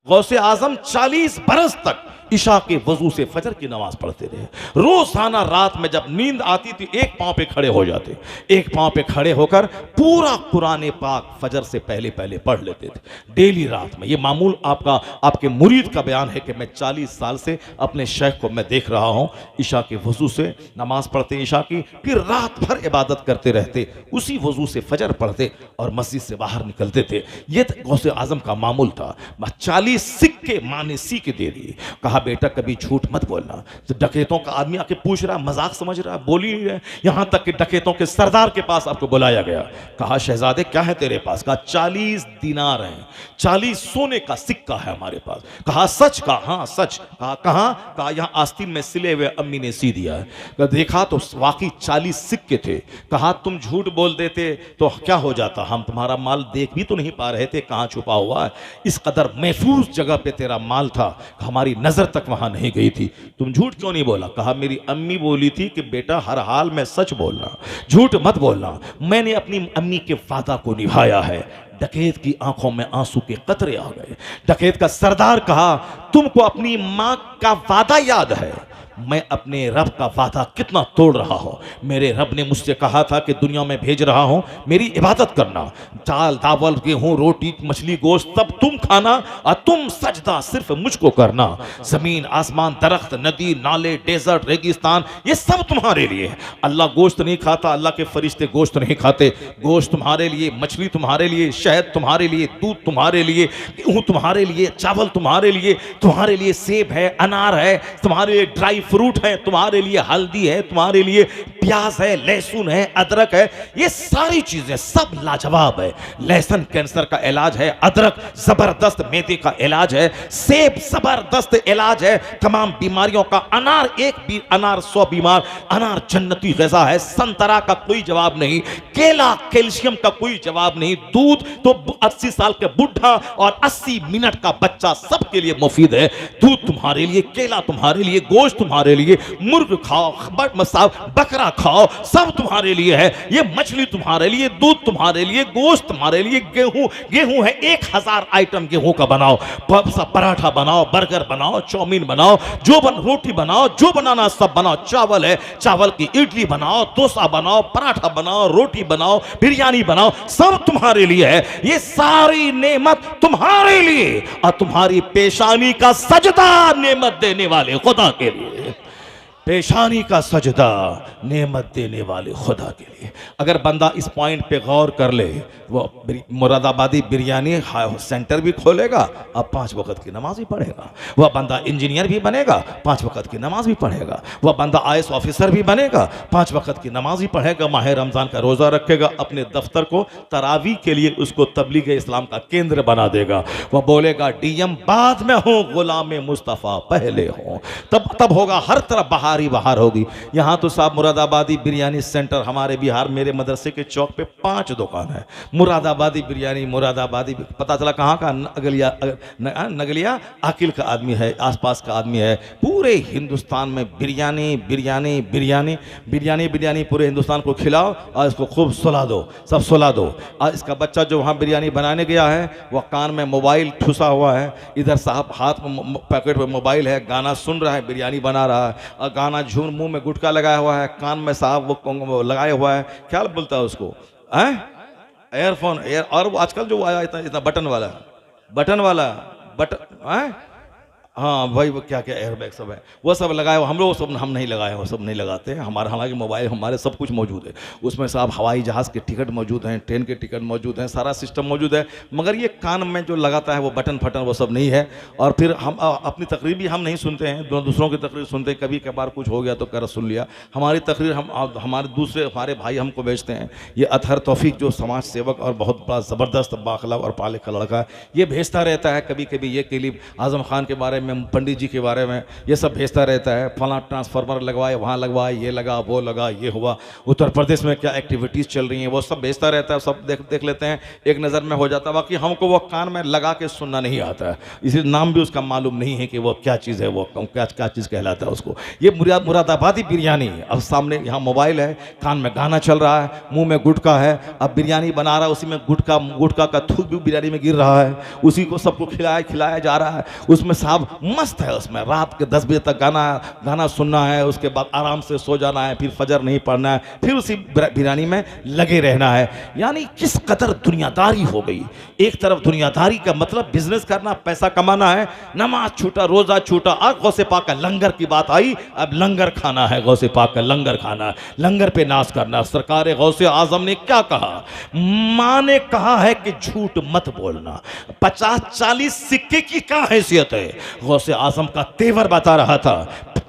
गौसे आजम 40 बरस तक ईशा के वजू से फजर की नमाज पढ़ते रहे। रोजाना रात में जब नींद आती थी एक पांव पे खड़े हो जाते, एक पांव पे खड़े होकर पूरा कुरान पाक फजर से पहले पहले पढ़ लेते थे डेली रात में। ये मामूल आपके मुरीद का बयान है कि मैं 40 साल से अपने शेख को मैं देख रहा हूँ ईशा के वजू से नमाज पढ़ते ईशा की, फिर रात भर इबादत करते रहते, उसी वजू से फजर पढ़ते और मस्जिद से बाहर निकलते थे। ये गौसे आजम का मामूल था। 40 सिक्के माँ ने सी के दे दिए। कहा बेटा कभी झूठ मत बोलना। तो डकैतों का आदमी आके पूछ रहा, मजाक समझ रहा, बोल ही नहीं रहे। यहां तक कि डकैतों के सरदार के पास आपको बुलाया गया। कहा शहजादे क्या है तेरे पास? कहा 40 दिनार हैं, 40 सोने का सिक्का है हमारे पास। कहा सच? कहा हाँ सच। कहा कहां? कहा यहां आस्तीन में सिले हुए अम्मी ने सी दिया है। देखा तो वाकई 40 सिक्के थे। कहा तुम झूठ बोल देते तो क्या हो जाता, हम तुम्हारा माल देख भी तो नहीं पा रहे थे कहां छुपा हुआ है। इस कदर महफूज जगह पे तेरा माल था, हमारी नजर तक वहां नहीं गई थी। तुम झूठ क्यों नहीं बोला? कहा मेरी अम्मी बोली थी कि बेटा हर हाल में सच बोलना, झूठ मत बोलना। मैंने अपनी अम्मी के वादा को निभाया है। डकैत की आंखों में आंसू के कतरे आ गए। डकैत का सरदार कहा तुमको अपनी मां का वादा याद है? मैं अपने रब का वादा कितना तोड़ रहा हूं। मेरे रब ने मुझसे कहा था कि दुनिया में भेज रहा हूं मेरी इबादत करना, दाल दावल गेहूं रोटी मछली गोश्त सब तुम खाना और तुम सजदा सिर्फ मुझको करना। जमीन आसमान दरख्त नदी नाले डेजर्ट रेगिस्तान ये सब तुम्हारे लिए है। अल्लाह गोश्त नहीं खाता, अल्लाह के फरिश्ते गोश्त नहीं खाते। गोश्त तुम्हारे लिए, मछली तुम्हारे लिए, शहद तुम्हारे लिए, दूध तुम्हारे लिए, गेहूं तुम्हारे लिए, चावल तुम्हारे लिए सेब है, अनार है तुम्हारे लिए, ड्राई फ्रूट है तुम्हारे लिए, हल्दी है तुम्हारे लिए, प्याज है, लहसुन है, अदरक है। ये सारी चीजें सब लाजवाब है। लहसुन कैंसर का इलाज है, अदरक जबरदस्त मैदे का इलाज है, सेब जबरदस्त इलाज है तमाम बीमारियों का, अनार अनार 100 बीमार, अनार जन्नती ग़िज़ा है। संतरा का कोई जवाब नहीं, केला कैल्शियम का कोई जवाब नहीं, दूध तो 80 साल के बुढ़ा और 80 मिनट का बच्चा सबके लिए मुफीद है। दूध तुम्हारे लिए, केला तुम्हारे लिए, गोश्त तुम्हारे लिए, मुर्ग खाओ, बकरा खाओ, सब तुम्हारे लिए है। ये मछली तुम्हारे लिए, दूध तुम्हारे लिए, गोश्त तुम्हारे लिए, गेहूं है 1000 आइटम गेहूं का बनाओ, पराठा बनाओ, बर्गर बनाओ, चाउमीन बनाओ, रोटी बनाओ, जो बनाना सब बनाओ। चावल है, चावल की इडली बनाओ, डोसा बनाओ, पराठा बनाओ, रोटी बनाओ, बिरयानी बनाओ, सब तुम्हारे लिए है। ये सारी नेमत तुम्हारे लिए और तुम्हारी पेशानी का सजदा नेमत देने वाले खुदा के लिए। पेशानी का सजदा नेमत देने वाले खुदा के लिए। अगर बंदा इस पॉइंट पे गौर कर ले, वो मुरादाबादी बिरयानी सेंटर भी खोलेगा और 5 वक्त की नमाज भी पढ़ेगा। वह बंदा इंजीनियर भी बनेगा, 5 वक्त की नमाज भी पढ़ेगा। वह बंदा IAS ऑफिसर भी बनेगा, 5 वक्त की नमाज भी पढ़ेगा, माह रमज़ान का रोज़ा रखेगा, अपने दफ्तर को तरावी के लिए उसको तबलीग इस्लाम का केंद्र बना देगा। वह बोलेगा DM बाद में हो, गुलाम मुस्तफ़ा पहले हो। तब होगा हर तरफ बाहर होगी। यहाँ तो साहब मुरादाबादी बिरयानी सेंटर हमारे बिहार, मेरे मदरसे के चौक पे 5 दुकान है मुरादाबादी बिरयानी। मुरादाबादी पता चला कहाँ का, नगलिया आकिल का आदमी है, आसपास का आदमी है। पूरे हिंदुस्तान में बिरयानी बिरयानी बिरयानी बिरयानी बिरयानी पूरे हिंदुस्तान को खिलाओ और इसको खूब सुला दो, सब सुला दो। और इसका बच्चा जो वहाँ बिरयानी बनाने गया है वह कान में मोबाइल ठुसा हुआ है, इधर साहब हाथ में पैकेट में मोबाइल है, गाना सुन रहा है, बिरयानी बना रहा है और गाना झूम, मुंह में गुटका लगाया हुआ है, कान में साहब वो लगाया हुआ है, क्या बोलता है उसको, एयरफोन और वो आजकल जो आया इतना बटन वाला हाँ भाई वो क्या एयरबैग सब है, वो सब लगाए हुआ। हम लोग सब हम नहीं लगाए, वो सब नहीं लगाते हैं। हालांकि मोबाइल हमारे सब कुछ मौजूद है उसमें, साहब हवाई जहाज़ के टिकट मौजूद हैं, ट्रेन के टिकट मौजूद हैं, सारा सिस्टम मौजूद है। मगर ये कान में जो लगाता है वो बटन फटन वो सब नहीं है। और फिर हम अपनी तकरीर भी हम नहीं सुनते हैं, दूसरों की तकरीर सुनते हैं। कभी कभार कुछ हो गया तो कर सुन लिया। हमारी तकरीर हमारे भाई हमको भेजते हैं। ये अतहर तौफीक जो समाज सेवक और बहुत बड़ा ज़बरदस्त बाखला और पाले का लड़का, ये भेजता रहता है कभी कभी ये क्लिप आज़म खान के बारे में में, पंडित जी के बारे में ये सब भेजता रहता है, फला ट्रांसफार्मर लगवाए, वहाँ लगवाए, ये लगा, वो लगा, ये हुआ, उत्तर प्रदेश में क्या एक्टिविटीज़ चल रही हैं, वो सब भेजता रहता है, सब देख लेते हैं, एक नज़र में हो जाता है। बाकी हमको वो कान में लगा के सुनना नहीं आता है, इसी नाम भी उसका मालूम नहीं है कि वो क्या चीज़ है, वो क्या चीज़ कहलाता है उसको। ये मुरादाबादी बिरयानी, अब सामने यहाँ मोबाइल है, कान में गाना चल रहा है, मुँह में गुटखा है, अब बिरयानी बना रहा है, उसी में गुटखा का थूक भी बिरयानी में गिर रहा है, उसी को सबको खिलाया जा रहा है। उसमें साहब मस्त है, उसमें रात के 10 बजे तक गाना सुनना है, उसके बाद आराम से सो जाना है, फिर फजर नहीं पढ़ना है, फिर उसी बिरयानी में लगे रहना है। यानी किस कदर दुनियादारी हो गई। एक तरफ दुनियादारी का मतलब बिजनेस करना, पैसा कमाना है, नमाज छूटा, रोजा छूटा, और गौसे पाक का लंगर की बात आई, अब लंगर खाना है, गौसे पाक का लंगर खाना है, लंगर पे नाश करना। सरकार गौसे आजम ने क्या कहा? मां ने कहा है कि झूठ मत बोलना। 50-40 सिक्के की क्या हैसियत है? गौसे आजम का तेवर बता रहा था,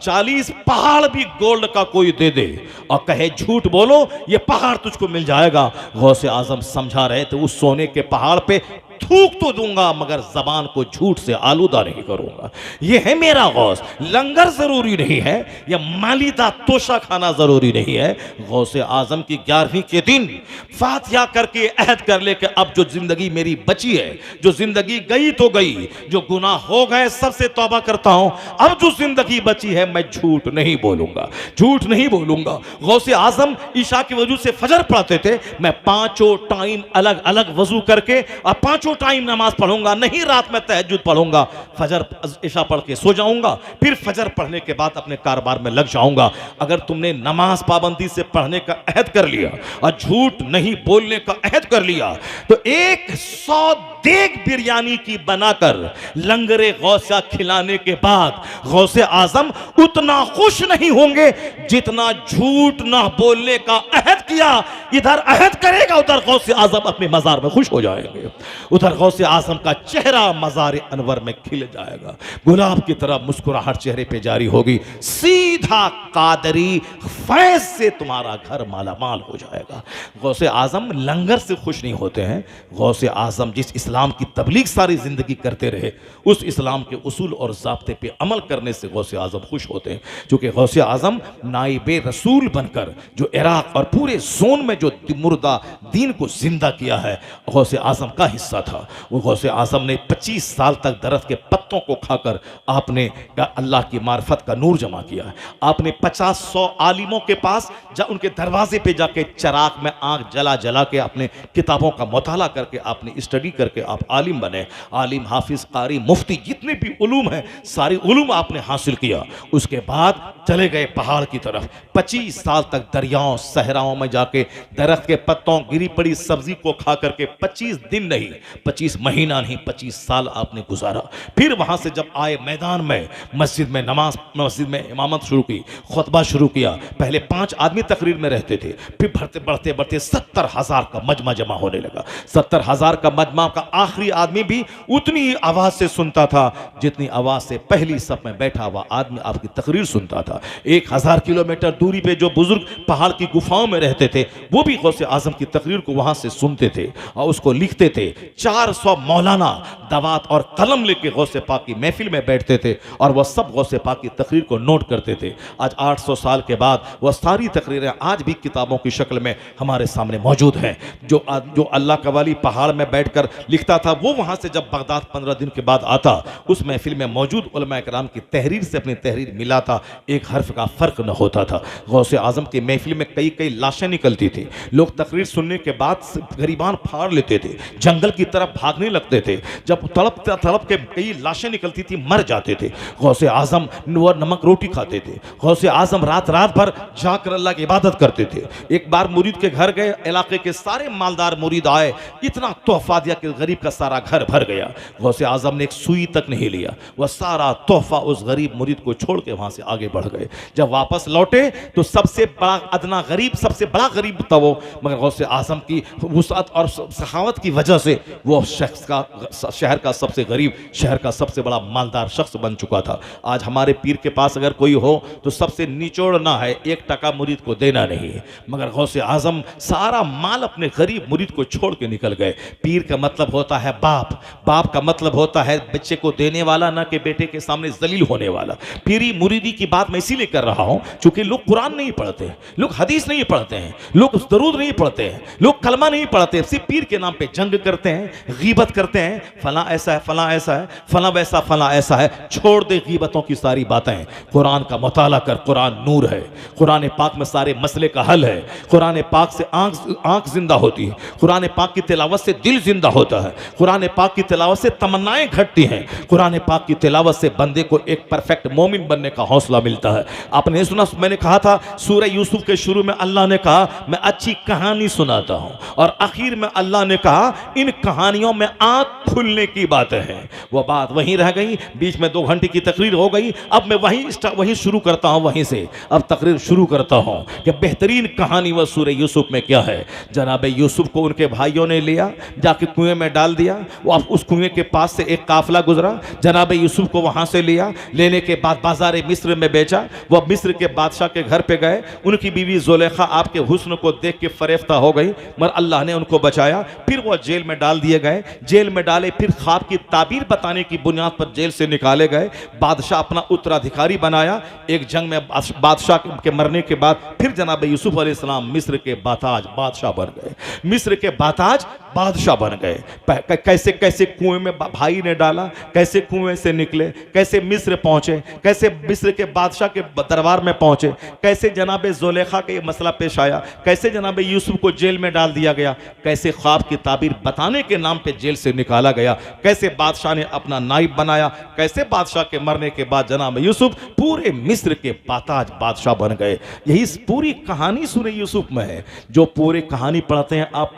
40 पहाड़ भी गोल्ड का कोई दे दे और कहे झूठ बोलो, ये पहाड़ तुझको मिल जाएगा। गौसे आजम समझा रहे थे, उस सोने के पहाड़ पे थूक तो दूंगा मगर जबान को झूठ से आलूदा नहीं करूंगा। यह है मेरा गौस। लंगर जरूरी नहीं है, या मालीदा तोशा खाना जरूरी नहीं है। गौसे आजम की 11वीं के दिन फातिहा करके अहद कर ले कि अब जो जिंदगी मेरी बची है, जो जिंदगी गई तो गई, जो गुनाह हो गए सबसे तौबा करता हूं, अब जो जिंदगी बची है मैं झूठ नहीं बोलूंगा, झूठ नहीं बोलूंगा। गौसे आजम ईशा के वजू से फजर पढ़ते थे, मैं 5 टाइम अलग अलग वजू करके और 5 टाइम नमाज पढ़ूंगा, नहीं रात में तहज्जुद पढ़ूंगा, फजर इशा पढ़ के सो जाऊंगा, फिर फजर पढ़ने के बाद अपने कारोबार में लग जाऊंगा। अगर तुमने नमाज पाबंदी से पढ़ने का अहद कर लिया और झूठ नहीं बोलने का अहद कर लिया, तो 100 देग बिरयानी की बनाकर लंगरे गौसिया खिलाने के बाद गौसे आजम उतना खुश नहीं होंगे जितना झूठ ना बोलने का अहद किया। इधर अहद करेगा, उधर गौसे आजम अपने मजार में खुश हो जाएंगे, उधर गौसे आजम का चेहरा मजार अनवर में खिल जाएगा, गुलाब की तरह मुस्कुराहट चेहरे पे जारी होगी। सीधा कादरी फैज से तुम्हारा घर मालामाल हो जाएगा। गौसे आजम लंगर से खुश नहीं होते हैं। गौसे आजम जिस इस्लाम की तबलीग सारी जिंदगी करते रहे, उस इस्लाम के उसूल और ज़ाब्ते पे अमल करने से गौसे आजम खुश होते हैं। क्योंकि गौसे आजम नाइबे रसूल बनकर जो इराक और पूरे जोन में जो मुर्दा दीन को जिंदा किया है, गौसे आजम का हिस्सा था। वो गौसे आजम ने 25 साल तक दरख्त के पत्तों को खाकर आपने अल्लाह की मार्फत का नूर जमा किया है। आपने 50-100 आलिमों के पास उनके दरवाजे पे जाके चराग में आंख जला जला के अपने किताबों का मुताला करके आपने स्टडी करके आप आलिम बने। आलिम, हाफिज, कारी, मुफ्ती, जितने भी उलूम हैं सारी उलूम आपने हासिल किया। उसके बाद चले गए पहाड़ की तरफ। 25 साल तक दरियाओं सहराओं में जाके दरख्त के पत्तों, गिरी पड़ी सब्जी को खा करके 25 दिन नहीं, 25 महीना नहीं, 25 साल आपने गुजारा। फिर वहां से जब आए मैदान में, मस्जिद में नमाज, मस्जिद में इमामत शुरू की, खुतबा शुरू किया। पहले 5 आदमी तकरीर में रहते थे, फिर बढ़ते बढ़ते 70,000 का मजमा जमा होने लगा। 70,000 का मजमा का आखिरी आदमी भी उतनी ही आवाज से सुनता था जितनी आवाज से पहली सब में बैठा हुआ आदमी आपकी तकरीर सुनता था। 1000 किलोमीटर दूरी पे जो बुजुर्ग पहाड़ की गुफाओं में रहते थे, वो भी गौसे आजम की तकरीर को वहां से सुनते थे और उसको लिखते थे। 400 मौलाना दवात और कलम लेके गौसे पाक की महफिल में बैठते थे और वह सब गौसे पाक की तकरीर को नोट करते थे। आज 800 साल के बाद वह सारी तकरीरें आज भी किताबों की शक्ल में हमारे सामने मौजूद हैं। जो अल्लाह का वाली पहाड़ में बैठकर लिखता था, वो वहां से जब बगदाद 15 दिन के बाद आता, उस महफिल में मौजूद उलमा कराम की तहरीर से अपनी तहरीर मिलाता, एक हर्फ का फर्क न होता था। गौसे आजम की महफिल में कई कई लाशें निकलती थी। लोग तकरीर सुनने के बाद गरीबान फाड़ लेते थे, जंगल की तरफ भागने लगते थे। जब तड़प के कई लाशें निकलती थी, मर जाते थे। गौसे आजम नमक रोटी खाते थे। गौसे आजम रात रात भर जाकर अल्लाह की इबादत करते थे। एक बार मुरीद के घर गए, इलाके के सारे मालदार मुरीद आए, इतना तोहफा दिया कि गरीब का सारा घर भर गया। गौसे आजम ने एक सुई तक नहीं लिया, वह सारा तोहफा उस गरीब मुरीद को छोड़ के वहां से आगे बढ़ गए। जब वापस लौटे तो सबसे बड़ा अदना गरीब, सबसे बड़ा गरीब था वो, मगर गौसे आजम की वुसअत और सखावत की वजह से वो शहर का सबसे गरीब, शहर का सबसे बड़ा मालदार शख्स बन चुका था। आज हमारे पीर के पास अगर कोई हो तो सबसे निचोड़ना है, 1 टका मुरीद को देना नहीं है। मगर गौसे आजम सारा माल अपने गरीब मुरीद को छोड़ के निकल गए। पीर का मतलब होता है बाप, बाप का मतलब होता है बच्चे को देने वाला, ना कि बेटे के सामने जलील होने वाला। पीरी मुरीदी की बात मैं इसीलिए कर रहा हूं क्योंकि लोग कुरान नहीं पढ़ते, लोग हदीस नहीं पढ़ते हैं, लोग दरूद नहीं पढ़ते हैं, लोग कलमा नहीं पढ़ते, सिर्फ पीर के नाम पे जंग करते हैं, गीबत करते हैं, फला ऐसा है, फला ऐसा है, फला वैसा, फला ऐसा है। छोड़ दे गीबतों की सारी बातें, कुरान का मुताला कर, कुरान नूर है, कुरान पाक में सारे मसले का हल है, कुरान पाक से आंख जिंदा होती है, कुरान पाक की तिलावत से दिल जिंदा होता है, कुरान पाक की तिलावत से तमन्नाएं घटती हैं, कुरान पाक की तिलावत से बंदे को एक परफेक्ट मोमिन बनने का हौसला मिलता है। आपने सुना, मैंने कहा था सूरह यूसुफ के शुरू में अल्लाह ने कहा मैं अच्छी कहानी सुनाता हूं, और आखिर में अल्लाह ने कहा इन कहानियों में आंख खुलने की बातें हैं। वो बात वहीं रह गई, बीच में 2 घंटे की तकरीर हो गई। अब मैं वहीं शुरू करता हूं, वहीं से अब तकरीर शुरू करता हूं कि बेहतरीन कहानी वह सूरह यूसुफ में क्या है। जनाब यूसुफ को उनके भाइयों ने लिया, जाके कुएं में डाल दिया। वो अब उस कुएं के पास से एक काफिला गुजरा, जनाब यूसुफ को वहां से लिया, लेने के बाद बाजार मिस्र में बेचा। वह मिस्र के बादशाह के घर पे गए, उनकी बीवी जुलेखा आपके हुस्न को देख के फरेफ्ता हो गई, मगर अल्लाह ने उनको बचाया। फिर वह जेल में डाल दिए गए, जेल में डाले, फिर ख्वाब की ताबीर बताने की बुनियाद पर जेल से निकाले गए। बादशाह अपना उत्तराधिकारी बनाया। एक जंग में बादशाह के मरने के बाद फिर जनाब यूसुफ अलैहिस्सलाम मिस्र के बाताज बादशाह बन गए, मिस्र के बाताज बादशाह बन गए। कैसे कैसे कुएं में भाई ने डाला, कैसे कुएं से निकले, कैसे मिस्र पहुंचे, कैसे मिस्र के बादशाह के दरबार में पहुंचे, कैसे जनाब जुलेखा का ये मसला पेश आया, कैसे जनाब यूसुफ को जेल में डाल दिया गया, कैसे ख्वाब की ताबीर बताने के नाम पे जेल से निकाला गया, कैसे बादशाह ने अपना नाइब बनाया, कैसे बादशाह के मरने के बाद जनाब यूसुफ पूरे मिस्र के बाताज बादशाह बन गए। यही पूरी कहानी सूरह यूसुफ में है। जो पूरी कहानी पढ़ते हैं आप,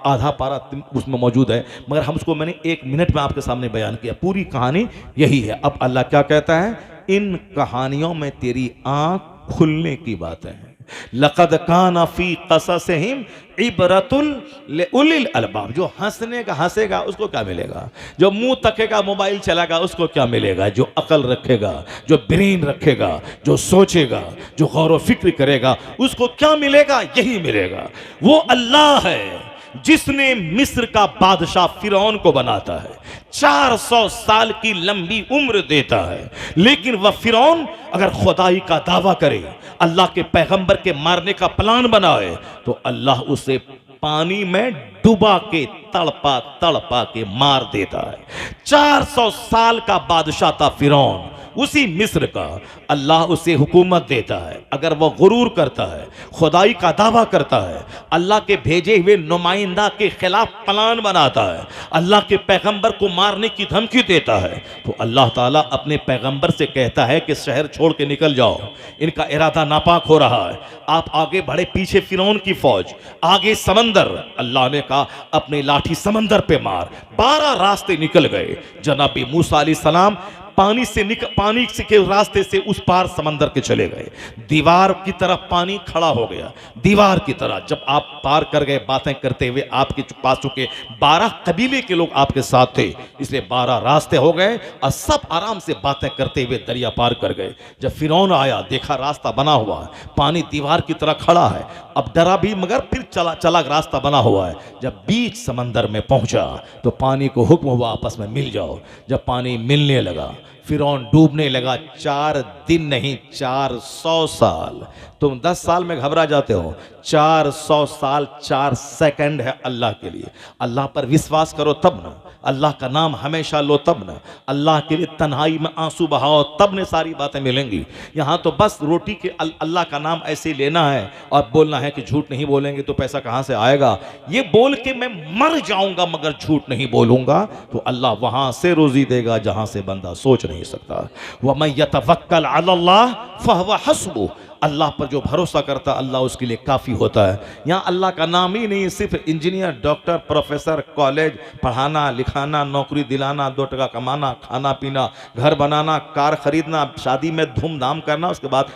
आधा पारा उसमें मौजूद है, मगर हम उसको मैंने 1 मिनट में आपके सामने बयान किया। पूरी कहानी यही है। अब अल्लाह क्या कहता है, इन कहानियों में तेरी आंख खुलने की बातें हैं। लक़द काना फी क़ससिहिम इबरतुल लिउलिल अलबाब। जो हंसेगा उसको क्या मिलेगा, जो मुंह तकेगा मोबाइल चलाएगा उसको क्या मिलेगा, जो अकल रखेगा, जो ब्रेन रखेगा, जो सोचेगा, जो गौर व फिक्र करेगा उसको क्या मिलेगा, यही मिलेगा। वो अल्लाह है जिसने मिस्र का बादशाह फिरौन को बनाता है, 400 साल की लंबी उम्र देता है, लेकिन वह फिरौन अगर खुदाई का दावा करे, अल्लाह के पैगंबर के मारने का प्लान बनाए, तो अल्लाह उसे पानी में डुबा के तड़पा तड़पा के मार देता है। 400 साल का बादशाह था फिरौन, उसी मिस्र का। अल्लाह उसे हुकूमत देता है। अगर वह गुरूर करता है, खुदाई का दावा करता है, अल्लाह के भेजे हुए नुमाइंदा के खिलाफ प्लान बनाता है, अल्लाह के पैगंबर को मारने की धमकी देता है, तो अल्लाह ताला अपने पैगंबर से कहता है कि शहर छोड़ के निकल जाओ, इनका इरादा नापाक हो रहा है। आप आगे बढ़े, पीछे फिरौन की फौज, आगे समंदर। अल्लाह ने कहा अपनी लाठी समंदर पे मार। 12 रास्ते निकल गए। जनाब मूसा अलैहिस्सलाम पानी के रास्ते से उस पार समंदर के चले गए। दीवार की तरफ पानी खड़ा हो गया, दीवार की तरह। जब आप पार कर गए, बातें करते हुए आपके पास चुके 12 कबीले के लोग आपके साथ थे, इसलिए 12 रास्ते हो गए और सब आराम से बातें करते हुए दरिया पार कर गए। जब फिरौन आया, देखा रास्ता बना हुआ है, पानी दीवार की तरह खड़ा है, अब डरा भी मगर फिर चला रास्ता बना हुआ है। जब बीच समंदर में पहुंचा तो पानी को हुक्म हुआ आपस में मिल जाओ। जब पानी मिलने लगा, फिरौन डूबने लगा। 4 दिन नहीं, 400 साल। तुम 10 साल में घबरा जाते हो, 400 साल 4 सेकंड है अल्लाह के लिए। अल्लाह पर विश्वास करो तब ना, अल्लाह का नाम हमेशा लो तब ना, अल्लाह के लिए तन्हाई में आंसू बहाओ तब ने सारी बातें मिलेंगी। यहाँ तो बस रोटी के अल्लाह का नाम ऐसे लेना है और बोलना है कि झूठ नहीं बोलेंगे तो पैसा कहाँ से आएगा। ये बोल के मैं मर जाऊंगा मगर झूठ नहीं बोलूंगा, तो अल्लाह वहां से रोजी देगा जहां से बंदा सोच नहीं सकता। वमन यतवक्कल अलल्लाह फहुव हस्बुह। अल्लाह पर जो भरोसा करता अल्लाह उसके लिए काफ़ी होता है। यहाँ अल्लाह का नाम ही नहीं, सिर्फ इंजीनियर, डॉक्टर, प्रोफेसर, कॉलेज, पढ़ाना लिखाना, नौकरी दिलाना, 2 टका कमाना, खाना पीना, घर बनाना, कार खरीदना, शादी में धूमधाम करना, उसके बाद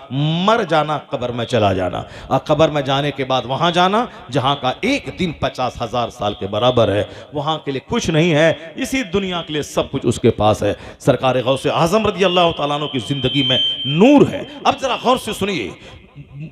मर जाना, कब्र में चला जाना, और कब्र में जाने के बाद वहाँ जाना जहाँ का एक दिन 50,000 साल के बराबर है। वहाँ के लिए कुछ नहीं है, इसी दुनिया के लिए सब कुछ उसके पास है। सरकार गौसे आज़म रज़ी अल्लाह तआला अन्हु की ज़िंदगी में नूर है। अब ज़रा गौर से सुनिए,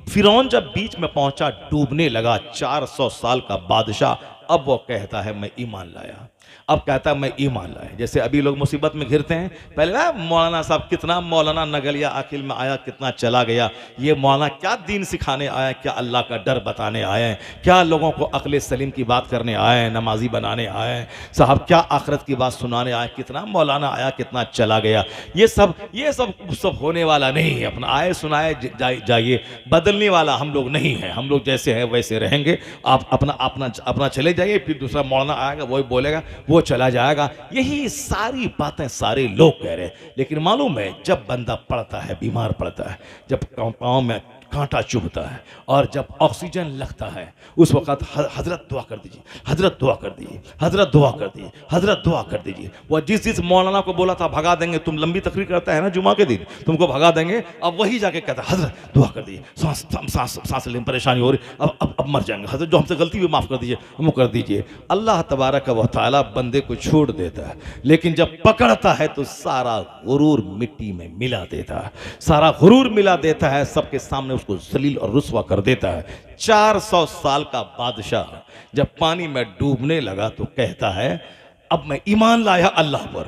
फिरौन जब बीच में पहुंचा, डूबने लगा, 400 साल का बादशाह, अब वो कहता है मैं ईमान लाया। अब कहता है मैं ईमान लाया। जैसे अभी लोग मुसीबत में घिरते हैं, पहले मौलाना साहब कितना मौलाना नगलिया आखिर में आया, कितना चला गया, ये मौलाना क्या दीन सिखाने आया, क्या अल्लाह का डर बताने आए हैं, क्या लोगों को अक्ल सलीम की बात करने आए हैं, नमाजी बनाने आए हैं साहब, क्या आखिरत की बात सुनाने आए, कितना मौलाना आया कितना चला गया। ये सब होने वाला नहीं है। अपना आए सुनाए जाइए, बदलने वाला हम लोग नहीं हैं। हम लोग जैसे हैं वैसे रहेंगे। आप अपना चले जाइए, फिर दूसरा मौलाना आएगा वही बोलेगा, वो चला जाएगा। यही सारी बातें सारे लोग कह रहे हैं। लेकिन मालूम है जब बंदा पड़ता है, बीमार पड़ता है, जब पाँव में कांटा चुभता है और जब ऑक्सीजन लगता है, उस वक्त हजरत दुआ कर दीजिए, हजरत दुआ कर दीजिए, हजरत दुआ कर दीजिए, हजरत दुआ कर दीजिए। वो जिस मौलाना को बोला था भगा देंगे, तुम लंबी तकरीर करता है ना जुमा के दिन, तुमको भगा देंगे, अब वही जाके कहता है हजरत दुआ कर दीजिए, सांस लेने में परेशानी हो रही, अब मर जाएंगे, हजरत जो हमसे गलती हुई माफ़ कर दीजिए, हम कर दीजिए। अल्लाह तबारक व तआला बंदे को छोड़ देता है, लेकिन जब पकड़ता है तो सारा गुरूर मिट्टी में मिला देता है, सारा गुरूर मिला देता है, सबके सामने उसको जलील और रुस्वा कर देता है। 400 साल का बादशाह जब पानी में डूबने लगा तो कहता है अब मैं ईमान लाया अल्लाह पर,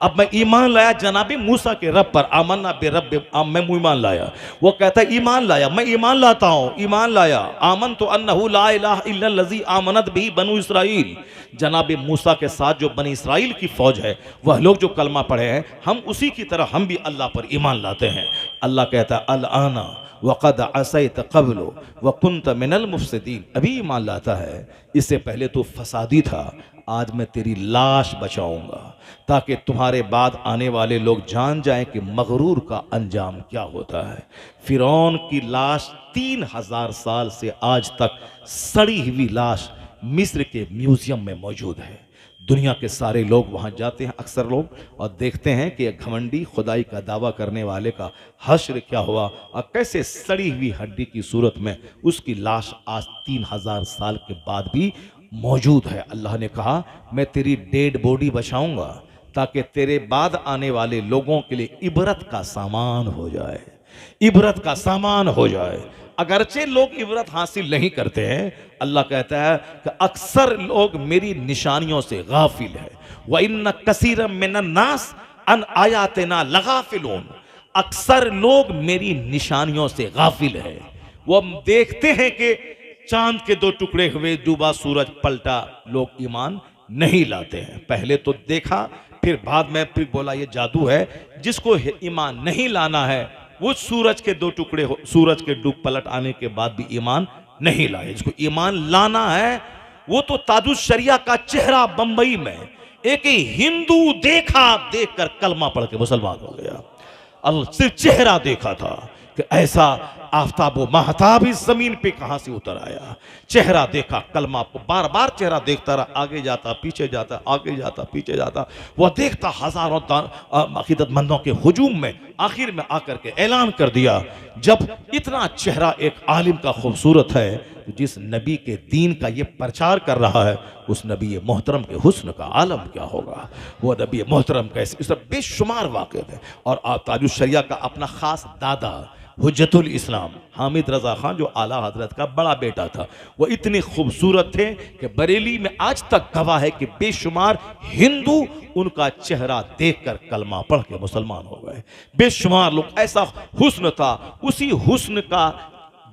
अब मैं ईमान लाया जनाबी मूसा के रब पर, आमन्ना बे रब, मैं ईमान लाया। वो कहता है ईमान लाया, मैं ईमान लाता हूँ, ईमान लाया, आमन तो अन्नहु ला इलाहा इल्लल्लज़ी आमनत बिही बनु इसराइल। जनाबे मूसा के साथ जो बनी इसराइल की फौज है, वह लोग जो कलमा पढ़े हैं, हम उसी की तरह हम भी अल्लाह पर ईमान लाते हैं। अल्लाह कहता है अल आना वक़द असैत क़ब्लु व कुन्त मिनल मुफ़सिदीन। अभी ईमान लाता है, इससे पहले तो फसादी था, आज मैं तेरी लाश बचाऊंगा ताकि तुम्हारे बाद आने वाले लोग जान जाएं कि मगरूर का अंजाम क्या होता है। फिरौन की लाश 3000 साल से आज तक सड़ी हुई लाश मिस्र के म्यूजियम में मौजूद है। दुनिया के सारे लोग वहाँ जाते हैं अक्सर लोग, और देखते हैं कि एक घमंडी खुदाई का दावा करने वाले का हश्र क्या हुआ और कैसे सड़ी हुई हड्डी की सूरत में उसकी लाश आज 3000 साल के बाद भी मौजूद है। अल्लाह ने कहा मैं तेरी डेड बॉडी बचाऊंगा ताकि तेरे बाद आने वाले लोगों के लिए इबरत का सामान हो जाए, इबरत का सामान हो जाए। अगरचे लोग इबरत हासिल नहीं करते हैं, अल्लाह कहता है कि अक्सर लोग मेरी निशानियों से गाफिल है। व इन्न कसीरम मिनन नास अन आयातिना लगाफिलून। अक्सर लोग मेरी निशानियों से गाफिल है। वो देखते हैं कि चांद के 2 टुकड़े हुए, डूबा सूरज पलटा, लोग ईमान नहीं लाते हैं। पहले तो देखा, फिर बाद में फिर बोला ये जादू है। जिसको ईमान नहीं लाना है वो सूरज के 2 टुकड़े हो, सूरज के डूब पलट आने के बाद भी ईमान नहीं लाए। जिसको ईमान लाना है वो तो ताजुश शरिया का चेहरा बंबई में एक ही हिंदू देखा, देखकर कलमा पढ़ के मुसलमान हो गया। अब सिर्फ चेहरा देखा था कि ऐसा आफ्ताब व महताब इस जमीन पे कहां से उतर आया। चेहरा देखा, कलमा को बार बार चेहरा देखता रहा, आगे जाता पीछे जाता, आगे जाता पीछे जाता। वह देखता हजारों अकीदतमंदों के हुजूम में, आखिर में आकर के ऐलान कर दिया जब इतना चेहरा एक आलिम का खूबसूरत है तो जिस नबी के दीन का ये प्रचार कर रहा है उस नबी मोहतरम के हुस्न का आलम क्या होगा। वो नबी मोहतरम कैसे, इस पर बेशुमार वाक़िअत है। और ताजुश शरिया का अपना खास दादा हुज्जतुल इस्लाम हामिद रजा खान जो आला हजरत का बड़ा बेटा था, वो इतने खूबसूरत थे कि बरेली में आज तक गवाह है कि बेशुमार हिंदू उनका चेहरा देखकर कलमा पढ़ के मुसलमान हो गए। बेशुमार लोग, ऐसा हुस्न था। उसी हुस्न का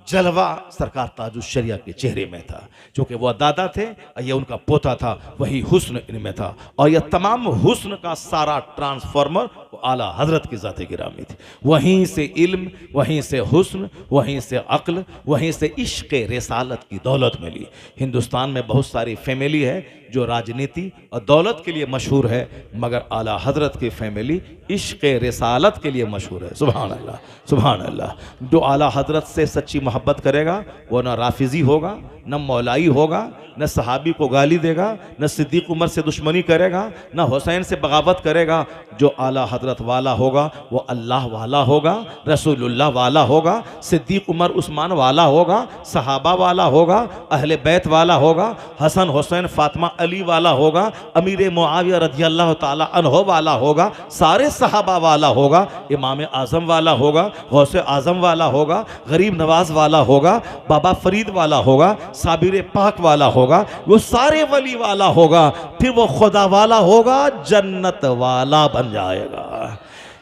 जलवा सरकार ताजुश शरिया के चेहरे में था। चूँकि वह दादा थे, यह उनका पोता था, वही हुस्न इनमें था। और यह तमाम हुस्न का सारा ट्रांसफॉर्मर आला हजरत की ज़ात गिरामी थी। वहीं से इल्म, वहीं से हुस्न, वहीं से अक्ल, वहीं से इश्क रिसालत की दौलत मिली। हिंदुस्तान में बहुत सारी फैमिली है जो राजनीति और दौलत के लिए मशहूर है, मगर आला हजरत की फैमिली इश्क रिसालत के लिए मशहूर है। सुभान अल्लाह, सुभान अल्लाह। जो आला हजरत से सच्ची मोहब्बत करेगा वो न राफिजी होगा, न मौलाई होगा, न सहाबी को गाली देगा, न सिद्दीक उमर से दुश्मनी करेगा, न हुसैन से बगावत करेगा। जो आला हजरत वाला होगा वो अल्लाह वाला होगा, रसूलुल्लाह वाला होगा, सिद्दीक उमर उस्मान वाला होगा, सहाबा वाला होगा, अहले बैत वाला होगा, हसन हुसैन फातिमा अली वाला होगा, अमीर मुआविया रज़ियल्लाहु ताला अन्हो वाला होगा, सारे सहाबा वाला होगा, इमाम आज़म वाला होगा, गौसे आज़म वाला होगा, गरीब नवाज वाला होगा, बाबा फरीद वाला होगा, साबिर पाक वाला होगा, होगा, वो सारे वली वाला होगा, फिर वो खुदा वाला होगा, जन्नत वाला बन जाएगा।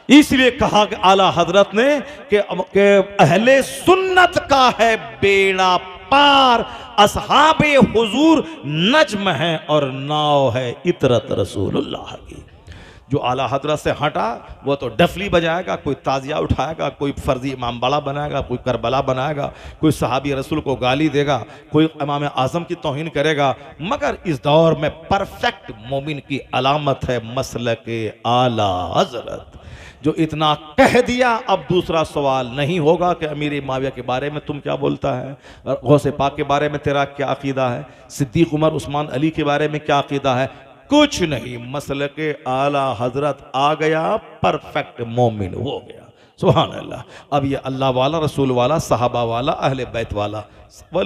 इसलिए कहा कि आला हजरत ने कि अहले सुन्नत का है बेड़ा पार, असहाबे हुजूर नज्म है और नाव है इतरत रसूलुल्लाह की। जो आला हजरत से हटा वो तो डफली बजाएगा, कोई ताजिया उठाएगा, कोई फर्जी इमाम बाड़ा बनाएगा, कोई करबला बनाएगा, कोई सहाबी रसूल को गाली देगा, कोई इमाम आज़म की तौहीन करेगा। मगर इस दौर में परफेक्ट मोमिन की अलामत है मसलक आला हजरत। जो इतना कह दिया, अब दूसरा सवाल नहीं होगा कि अमीर माविया के बारे में तुम क्या बोलता है, गौसे पाक के बारे में तेरा क्या अकीदा है, सिद्दीक उमर उस्मान अली के बारे में क्या अकीदा है, कुछ नहीं। मसलक आला हजरत आ गया, परफेक्ट मोमिन हो गया। सुभान अल्लाह। अब ये अल्लाह वाला, रसूल वाला, सहाबा वाला, अहले बैत वाला,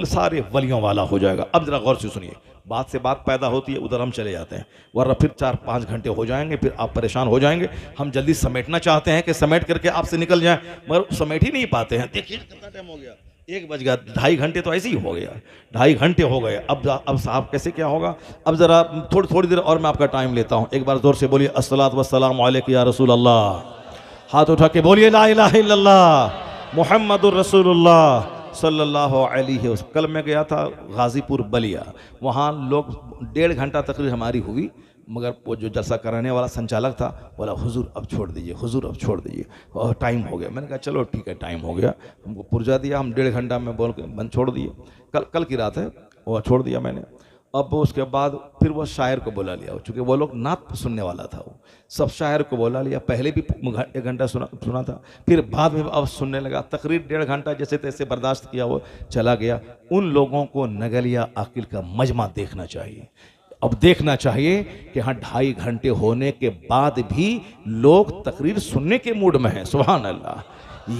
सारे वलियों वाला हो जाएगा। अब जरा गौर से सुनिए, बात से बात पैदा होती है, उधर हम चले जाते हैं, वरना फिर 4-5 घंटे हो जाएंगे, फिर आप परेशान हो जाएंगे। हम जल्दी समेटना चाहते हैं कि समेट करके आपसे निकल जाएं, मगर समेट ही नहीं पाते हैं। देखिए कितना टाइम हो गया, 1 बज गया, 2.5 घंटे तो ऐसे ही हो गया, 2.5 घंटे हो गए। अब साहब कैसे क्या होगा। अब ज़रा थोड़ी देर और मैं आपका टाइम लेता हूँ। एक बार ज़ोर से बोलिए अस्सलातु वस्सलामु अलैका या रसूल अल्लाह। हाथ उठा के बोलिए ला इलाहा इल्लल्लाह मुहम्मदुर रसूलुल्लाह सल्लल्लाहु अलैहि वसल्लम। कल मैं गया था गाजीपुर बलिया, वहाँ लोग 1.5 घंटा तकरीर हमारी हुई, मगर वो जो जलसा कराने वाला संचालक था बोला हुजूर अब छोड़ दीजिए, हुजूर अब छोड़ दीजिए, और टाइम हो गया। मैंने कहा चलो ठीक है, टाइम हो गया। हमको पुर्जा दिया, हम 1.5 घंटा में बोल के बंद छोड़ दिए। कल की रात है, वो छोड़ दिया मैंने। अब उसके बाद फिर वो शायर को बुला लिया, चूँकि वो लोग नात सुनने वाला था, वो सब शायर को बुला लिया। पहले भी 1 घंटा सुना था, फिर बाद में अब सुनने लगा। तकरीर 1.5 घंटा जैसे तैसे बर्दाश्त किया, वो चला गया। उन लोगों को नगलिया आकिल का मजमा देखना चाहिए। अब देखना चाहिए कि हाँ 2.5 घंटे होने के बाद भी लोग तकरीर सुनने के मूड में हैं। सुभान अल्लाह।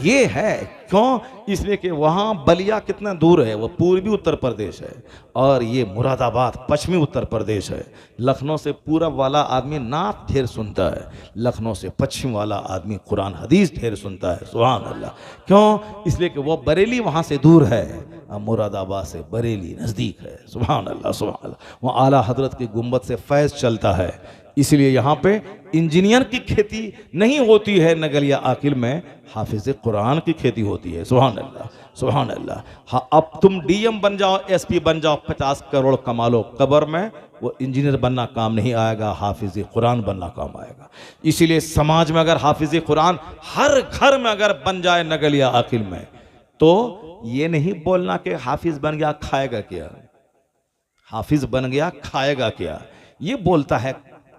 ये है क्यों, इसलिए कि वहाँ बलिया कितना दूर है, वो पूर्वी उत्तर प्रदेश है, और ये मुरादाबाद पश्चिमी उत्तर प्रदेश है। लखनऊ से पूरब वाला आदमी नात ढेर सुनता है, लखनऊ से पश्चिम वाला आदमी कुरान हदीस ढेर सुनता है। सुभान अल्लाह। क्यों, इसलिए कि वो बरेली वहाँ से दूर है, मुरादाबाद से बरेली नज़दीक है। सुभान अल्लाह सुभान अल्लाह। वहाँ आला हजरत की गुंबद से फैज़ चलता है, इसलिए यहाँ पे इंजीनियर की खेती नहीं होती है, नगलिया आकिल में हाफिज कुरान की खेती होती है। सुभान अल्लाह सुभान अल्लाह। हाँ, अब तुम डीएम बन जाओ, एसपी बन जाओ, 50 करोड़ कमा लो, कब्र में वो इंजीनियर बनना काम नहीं आएगा, हाफिज कुरान बनना काम आएगा। इसीलिए समाज में अगर हाफिज कुरान हर घर में अगर बन जाए नगलिया आकिल में, तो ये नहीं बोलना कि हाफिज बन गया खाएगा क्या, हाफिज बन गया खाएगा क्या, ये बोलता है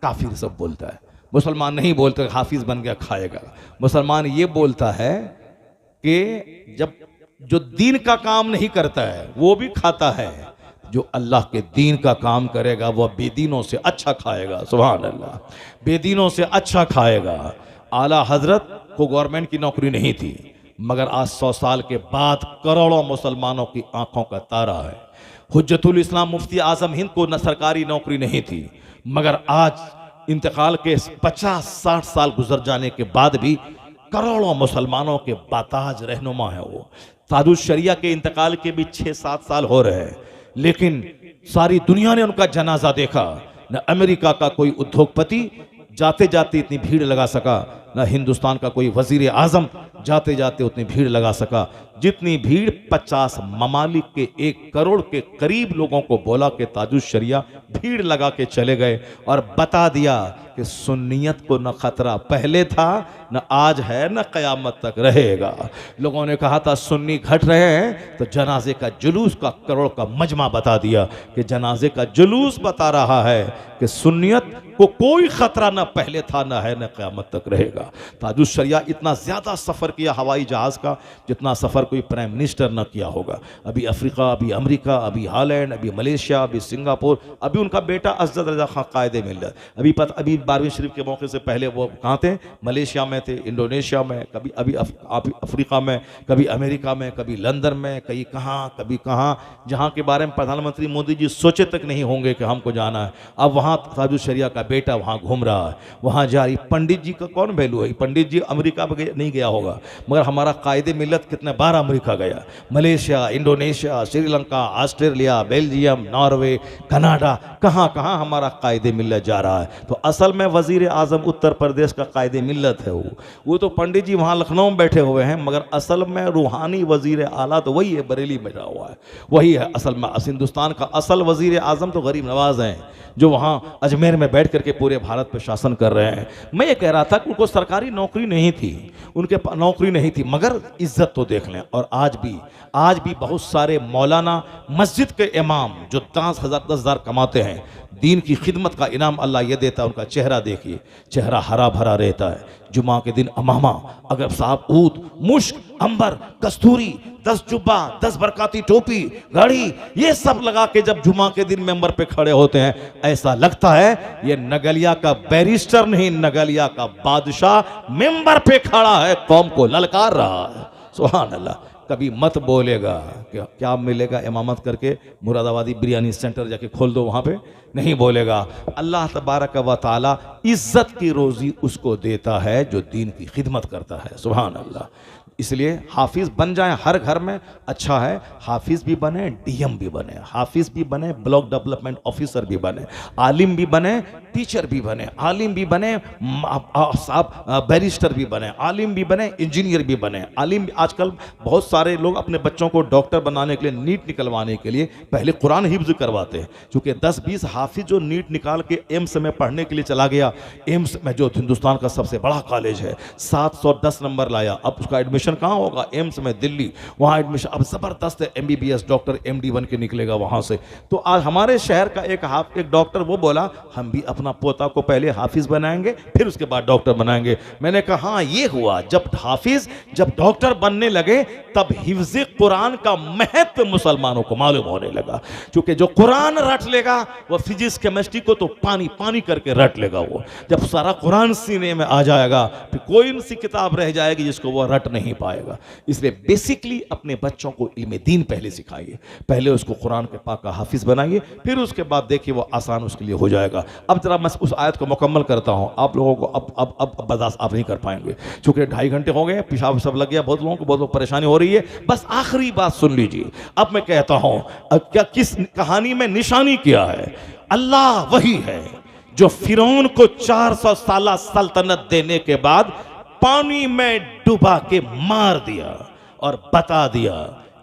काफिर, सब बोलता है। मुसलमान नहीं बोलते हाफिज बन गया खाएगा। मुसलमान ये बोलता है कि जब जो दीन का काम नहीं करता है वो भी खाता है, जो अल्लाह के दीन का काम करेगा वह बेदीनों से अच्छा खाएगा। सुभान अल्लाह। बेदीनों से अच्छा खाएगा। आला हजरत को गवर्नमेंट की नौकरी नहीं थी, मगर आज 100 साल के बाद करोड़ों मुसलमानों की आंखों का तारा है। हुज्जतुल इस्लाम मुफ्ती आजम हिंद को न सरकारी नौकरी नहीं थी, मगर आज इंतकाल के 50-60 साल गुजर जाने के बाद भी करोड़ों मुसलमानों के बाताज रहनुमा है वो। ताजुल शरिया के इंतकाल के भी 6-7 साल हो रहे हैं, लेकिन सारी दुनिया ने उनका जनाजा देखा। न अमेरिका का कोई उद्योगपति जाते जाते इतनी भीड़ लगा सका, न हिंदुस्तान का कोई वजीर आजम जाते जाते उतनी भीड़ लगा सका जितनी भीड़ 50 ममालिक के 1 करोड़ के करीब लोगों को बोला कि ताजुल शरिया, भीड़ लगा के चले गए और बता दिया कि सुन्नियत को न खतरा पहले था, न आज है, न क़यामत तक रहेगा। लोगों ने कहा था सुन्नी घट रहे हैं, तो जनाजे का जुलूस का करोड़ का मजमा बता दिया कि जनाजे का जुलूस बता रहा है कि सुन्नियत को कोई खतरा न पहले था, न है, न क़यामत तक रहेगा। ताजुल शरिया इतना ज़्यादा सफ़र किया हवाई जहाज़ का जितना सफ़र कोई प्राइम मिनिस्टर न किया होगा। अभी अफ्रीका, अभी अमेरिका, अभी हॉलैंड, अभी मलेशिया, अभी सिंगापुर, अभी उनका बेटा असद रजा खां कायदे मिल्लत, अभी 12वीं शरीफ के मौके से पहले वो कहाँ थे, मलेशिया में थे, इंडोनेशिया में, कभी अभी अफ्रीका में, कभी अमेरिका में, कभी लंदन में, कहीं कहाँ कभी कहाँ, जहाँ के बारे में प्रधानमंत्री मोदी जी सोचे तक नहीं होंगे कि हमको जाना है। अब वहाँ ताजुल शरिया का बेटा वहाँ घूम रहा है, वहाँ जा रही। पंडित जी का कौन वैल्यू पहलू है। पंडित जी अमेरिका में नहीं गया होगा, मगर हमारा कायदे मिलत कितने बार अमेरिका गया, Malaysia, Indonesia, Sri Lanka, Australia, Belgium, Norway, Canada, कहाँ कहाँ हमारा कायदे मिलत जा रहा है। तो असल में वजीर आज़म उत्तर प्रदेश का कायदे मिलत है। वो तो पंडित जी वहाँ लखनऊ में बैठे हुए हैं, मगर असल में रूहानी वजीर आला तो वही है, बरेली में रहा हुआ है, वही है असल में। हिंदुस्तान का असल वजीर आज़म तो गरीब नवाज हैं, जो वहाँ अजमेर में बैठ करके पूरे भारत पर शासन कर रहे हैं। मैं ये कह रहा था कि उनको सरकारी नौकरी नहीं थी, उनके पास नौकरी नहीं थी, मगर इज्जत तो देख लें। और आज भी बहुत सारे मौलाना, मस्जिद के इमाम जो 10,000 कमाते हैं, दीन की खिदमत का इनाम अल्लाह ये देता है। उनका चेहरा देखिए, चेहरा हरा भरा रहता है। जुमा के दिन अमामा, अगर साहब ऊद, मुश्क, अंबर, कस्तूरी, 10 जुब्बा, 10 बरकाती टोपी, घड़ी, ये सब लगा के जब जुमा के दिन मेंबर पे खड़े होते हैं, ऐसा लगता है ये नगलिया का बैरिस्टर नहीं, नगलिया का बादशाह मेंबर पे खड़ा है, कौम को ललकार रहा है। सुभान अल्लाह। कभी मत बोलेगा क्या मिलेगा इमामत करके, मुरादाबादी बिरयानी सेंटर जाके खोल दो, वहाँ पे नहीं बोलेगा। अल्लाह तबारक व तआला इज्जत की रोज़ी उसको देता है जो दीन की खिदमत करता है। सुभान अल्लाह। इसलिए हाफिज़ बन जाएं हर घर में, अच्छा है। हाफिज़ भी बने, डीएम भी बने, हाफिज़ भी बने, ब्लॉक डेवलपमेंट ऑफिसर भी बने, आलिम भी बने, टीचर भी बने, आलिम भी बने, साहब बैरिस्टर भी बने, आलिम भी बने, इंजीनियर भी बने। आलिम आजकल बहुत सारे लोग अपने बच्चों को डॉक्टर बनाने के लिए, नीट निकलवाने के लिए पहले कुरान हिफ्ज़ करवाते हैं, क्योंकि 10-20 हाफिज़ जो नीट निकाल के एम्स में पढ़ने के लिए चला गया, एम्स में जो हिंदुस्तान का सबसे बड़ा कॉलेज है, 710 नंबर लाया, अब उसका एडमिशन कहाँ होगा? एम्स में, दिल्ली, वहाँ एडमिशन अब ज़बरदस्त है, MBBS डॉक्टर MD बन के निकलेगा वहाँ से। तो आज हमारे शहर का एक डॉक्टर वो बोला, हम भी अपना पोता को पहले हाफिज़ बनाएंगे, फिर उसके बाद डॉक्टर बनाएंगे। मैंने कहा हाँ, ये हुआ। जब हाफिज़, जब डॉक्टर बनने लगे, तब हिफ्ज़ कुरान का महत्व मुसलमानों को मालूम होने लगा। क्योंकि जो कुरान रट लेगा वो फिजिक्स केमिस्ट्री को तो पानी पानी करके रट लेगा। वो जब सारा कुरान सीने में आ जाएगा, फिर कोई सी किताब रह जाएगी जिसको वो रट नहीं पाएगा। इसलिए बेसिकली अपने बच्चों को इल्म दीन पहले सिखाइए, पहले उसको कुरान के पाक का हाफिज़ बनाइए, फिर उसके बाद देखिए वो आसान उसके लिए हो जाएगा। अब जरा मैं उस आयत को मुकम्मल करता हूँ, आप लोगों को अब बर्दाश्त आप नहीं कर पाएंगे, क्योंकि 2.5 घंटे हो गए, पेशाब सब लग गया, बहुत लोगों को बहुत परेशानी हो रही है। बस आखिरी बात सुन लीजिए। अब मैं कहता हूँ क्या किस कहानी में निशानी क्या है? अल्लाह वही है जो फिरौन को 400 साल सल्तनत देने के बाद पानी में डुबा के मार दिया और बता दिया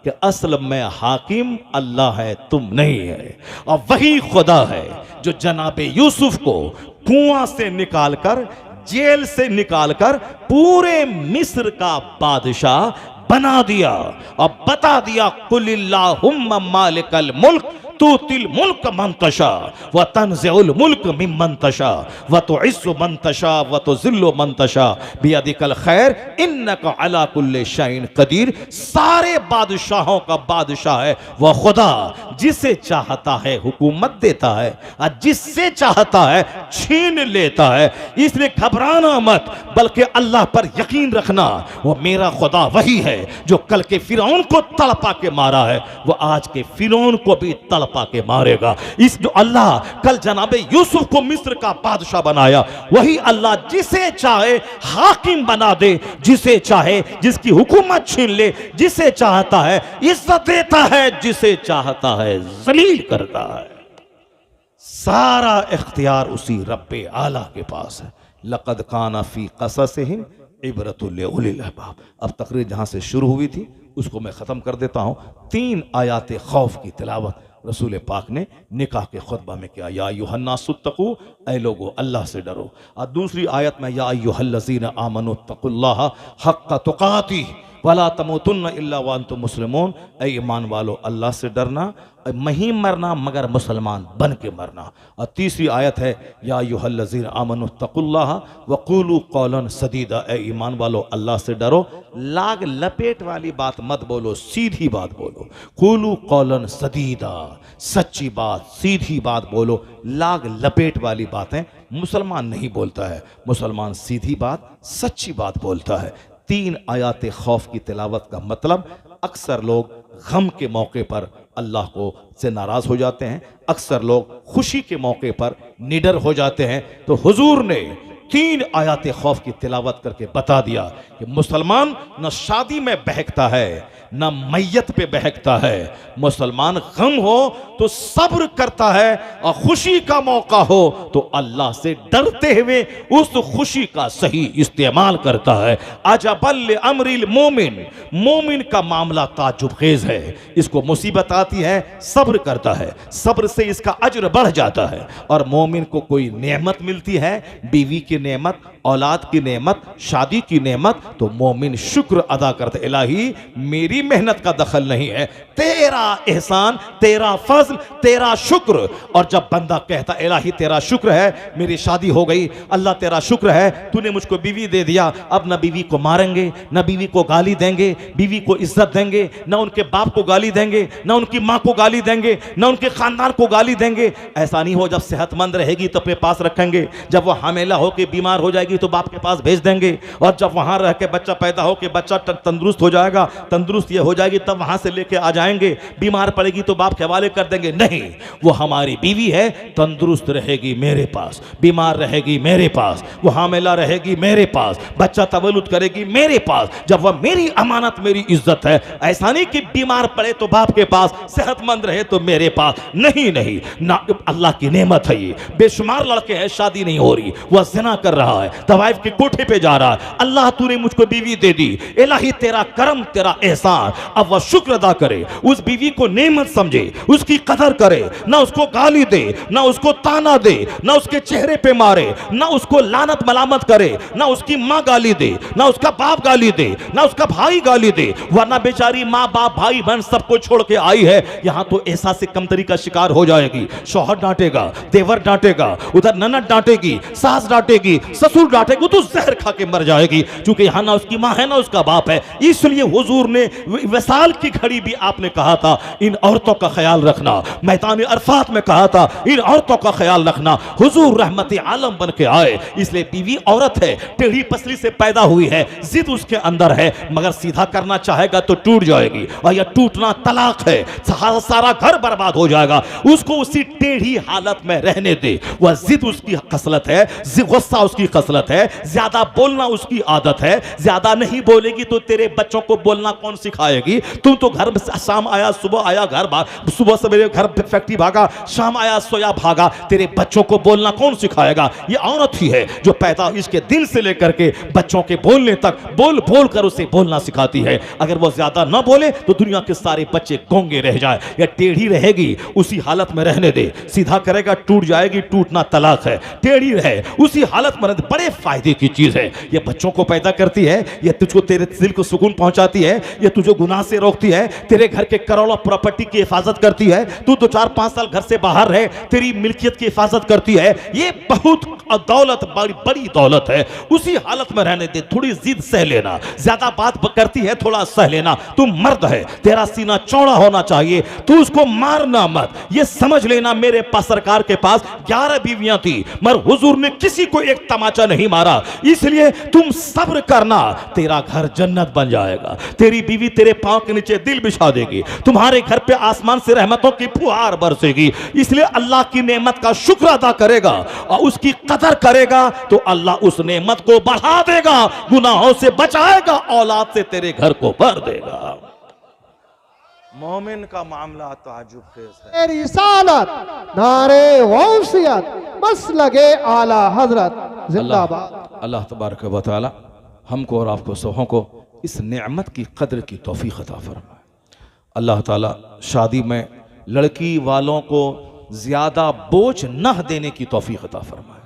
कि असल में हाकिम अल्लाह है, तुम नहीं है। और वही खुदा है जो जनाबे यूसुफ को कुआं से निकालकर, जेल से निकालकर पूरे मिस्र का बादशाह बना दिया और बता दिया, कुलिल्लाहुम्मा मालिकल मुल्क तुतिल मुल्क मन तशा व तंज़िउल मुल्क मिम्मन तशा व तुइस्सु मन तशा व तुज़िल्लु मन तशा बियदिकल खैर इन्नका अला कुल्लि शैइन कदीर। सारे बादशाहों का बादशाह है वह खुदा, जिसे चाहता है हुकूमत देता है और जिससे चाहता है छीन लेता है। इसलिए घबराना मत, बल्कि अल्लाह पर यकीन रखना। वो मेरा खुदा वही है जो कल के फिरौन को तड़पा के मारा है, वो आज के फिरौन को भी तड़पा के मारेगा। इस जो अल्लाह कल जनाबे यूसुफ को मिस्र का बादशाह बनाया, वही अल्लाह जिसे चाहे हाकिम बना दे, जिसे चाहे जिसकी हुकूमत छीन ले, जिसे चाहता है इज्जत देता है, जिसे चाहता है जलील करता है। सारा इख्तियार उसी रब्बे आला के पास है। लक़द काना फी क़ससिहिम इबरतुल लिउलिल अलबाब। अब तकरीर जहां से शुरू हुई थी उसको मैं ख़त्म कर देता हूँ। 3 आयात खौफ की तिलावत रसूल पाक ने निकाह के खुतबा में किया। या अय्युहन्नासुत्तकू, ऐ लोगो अल्लाह से डरो। और दूसरी आयत में या अय्युहल्लज़ीना आमनुत्तकुल्लाह हक़्क़ तुक़ातिह वला तमूतुन्ना इल्ला व अंतुम मुस्लिमून, ऐ ईमान वालो अल्लाह से डरना, नहीं मरना मगर मुसलमान बन के मरना। और तीसरी आयत है या अय्युहल्लज़ीना आमनुत्तकुल्लाह वक़ूलू क़ौलन सदीदा, ऐ ईमान वालो अल्लाह से डरो, लाग लपेट वाली बात मत बोलो, सीधी बात बोलो। क़ूलू क़ौलन सदीदा, सच्ची बात, सीधी बात बोलो। लाग लपेट वाली बातें मुसलमान नहीं बोलता है, मुसलमान सीधी बात, सच्ची बात बोलता है। 3 आयात खौफ की तिलावत का मतलब, अक्सर लोग गम के मौके पर अल्लाह को से नाराज हो जाते हैं, अक्सर लोग खुशी के मौके पर निडर हो जाते हैं। तो हुजूर ने 3 आयात खौफ की तिलावत करके बता दिया कि मुसलमान न शादी में बहकता है न मैयत पे बहकता है। मुसलमान गम हो तो सब्र करता है और खुशी का मौका हो तो अल्लाह से डरते हुए उस खुशी का सही इस्तेमाल करता है। अजबल अमरिल मोमिन, मोमिन का मामला ताजुबखेज है। इसको मुसीबत आती है, सब्र करता है, सब्र से इसका अज्र बढ़ जाता है। और मोमिन को कोई नेमत मिलती है, बीवी की नेमत, औलाद की नेमत, शादी की नेमत, तो मोमिन शुक्र अदा करते, इलाही मेरी मेहनत का दखल नहीं है, तेरा एहसान, तेरा फजल, तेरा शुक्र। और जब बंदा कहता इलाही तेरा शुक्र है मेरी शादी हो गई, अल्लाह तेरा शुक्र है तूने मुझको बीवी दे दिया, अब न बीवी को मारेंगे, न बीवी को गाली देंगे, बीवी को इज्जत देंगे, न उनके बाप को गाली देंगे, न उनकी माँ को गाली देंगे, न उनके खानदान को गाली देंगे। ऐसा नहीं हो, जब सेहतमंद रहेगी तो अपने पास रखेंगे, जब वो हामिला होकर बीमार हो जाएगी तो बाप के पास भेज देंगे, और जब वहां रह के बच्चा पैदा हो के बच्चा तंदुरुस्त हो जाएगा, तंदुरुस्त ये हो जाएगी तब वहां से लेके आ जाएंगे, बीमार पड़ेगी तो बाप के हवाले कर देंगे। नहीं, वो हमारी बीवी है, तंदुरुस्त रहेगी मेरे पास, बीमार रहेगी मेरे पास, वो हामिला रहेगी मेरे पास, बच्चा तवल्लुद करेगी मेरे पास, जब वह मेरी अमानत, मेरी इज्जत है। ऐसा नहीं कि बीमार पड़े तो बाप के पास, सेहतमंद रहे तो मेरे पास। नहीं नहीं ना, अल्लाह की नेमत है ये। बेशुमार लड़के हैं, शादी नहीं हो रही, वह ज़िना कर रहा है, तवाइफ के कोठे पे जा रहा है, अल्लाह तूने मुझको बीवी दे दी, इलाही तेरा करम, तेरा एहसान। अब वह शुक्र अदा करे, उस बीवी को नेमत समझे, उसकी कदर करे, ना उसको गाली दे, ना उसको ताना दे, ना उसके चेहरे पे मारे, ना उसको लानत मलामत करे, ना उसकी माँ गाली दे, ना उसका बाप गाली दे, ना उसका भाई गाली दे, वरना बेचारी माँ बाप भाई बहन सबको छोड़ के आई है, यहां तो एहसास से कमतरी का शिकार हो जाएगी। शौहर डांटेगा, देवर डांटेगा, उधर ननद डांटेगी, सास डांटेगी, ससुर डांटेगी, तो जहर खा के मर जाएगी, क्योंकि यहां ना उसकी मां है ना उसका बाप है। इसलिए हुजूर ने विसाल की घड़ी भी आपने कहा था इन औरतों का ख्याल रखना, मैदान अरफात में कहा था इन औरतों का ख्याल रखना। हुजूर रहमत आलम बन के आए, इसलिए बीवी औरत है, टेढ़ी पसली से पैदा हुई है, जिद उसके अंदर है, मगर सीधा करना चाहेगा तो टूट जाएगी, और यह टूटना तलाक है, सारा घर बर्बाद हो जाएगा। उसको उसी टेढ़ी हालत में रहने दे, वह जिद उसकी खसलत है, गुस्सा उसकी खसलत है, ज्यादा बोलना उसकी आदत है, ज्यादा नहीं बोलेगी तो तेरे बच्चों को बोलना कौन सिखाएगी? तुम तो घर शाम आया सुबह आया घर सुबह सवेरे घर फैक्ट्री भागा, शाम आया सोया भागा, तेरे बच्चों को बोलना कौन सिखाएगा? ये औरत ही है जो पैदा इसके दिन से लेकर के बच्चों के बोलने तक बोल बोल कर उसे बोलना सिखाती है। अगर वो ज्यादा ना बोले तो दुनिया के सारे बच्चे गूंगे रह जाए। या टेढ़ी रहेगी उसी हालत में रहने दे, सीधा करेगा टूट जाएगी, टूटना तलाक है। टेढ़ी रहे उसी हालत में रहने, बड़े फायदे की चीज है। ये बच्चों को पैदा करती है, ये तुझको तेरे दिल को सुकून पहुंचाती है, ये तुझे गुनाह से रोकती है, तेरे घर के करोड़ों प्रॉपर्टी की हिफाजत करती है, तू तो 4-5 साल घर से बाहर रहे तेरी मिल्कियत की हिफाजत करती है। ये बहुत दौलत, बड़ी बड़ी दौलत है। उसी हालत में रहने दे, थोड़ी जिद सह लेना, ज्यादा बात करती है थोड़ा सह लेना। तू मर्द है, तेरा सीना चौड़ा होना चाहिए, तू उसको मारना मत। ये समझ लेना मेरे पास सरकार के पास 11 बीवियां थी, मगर हुजूर ने किसी को एक तमाचा नहीं मारा। इसलिए तुम सब्र करना, तेरा घर जन्नत बन जाएगा। तेरी बीवी तेरे पांव के नीचे दिल बिछा देगी, तुम्हारे घर पे आसमान से रहमतों की फुहार बरसेगी। इसलिए अल्लाह की नेमत का शुक्र अदा करेगा और उसकी कदर करेगा तो अल्लाह उस नेमत को बढ़ा देगा, गुनाहों से बचाएगा, औलाद से तेरे घर को भर देगा। मोमिन का मामला ताजुब खेज है। रिसालत नारे गौसियत बस लगे आला हजरत जिंदाबाद। अल्लाह तबारक व तआला हमको और आपको सबों को इस नेमत की कदर की तौफीक अता फरमाए। अल्लाह ताला शादी में लड़की वालों को ज़्यादा बोझ न देने की तौफीक अता फरमाए।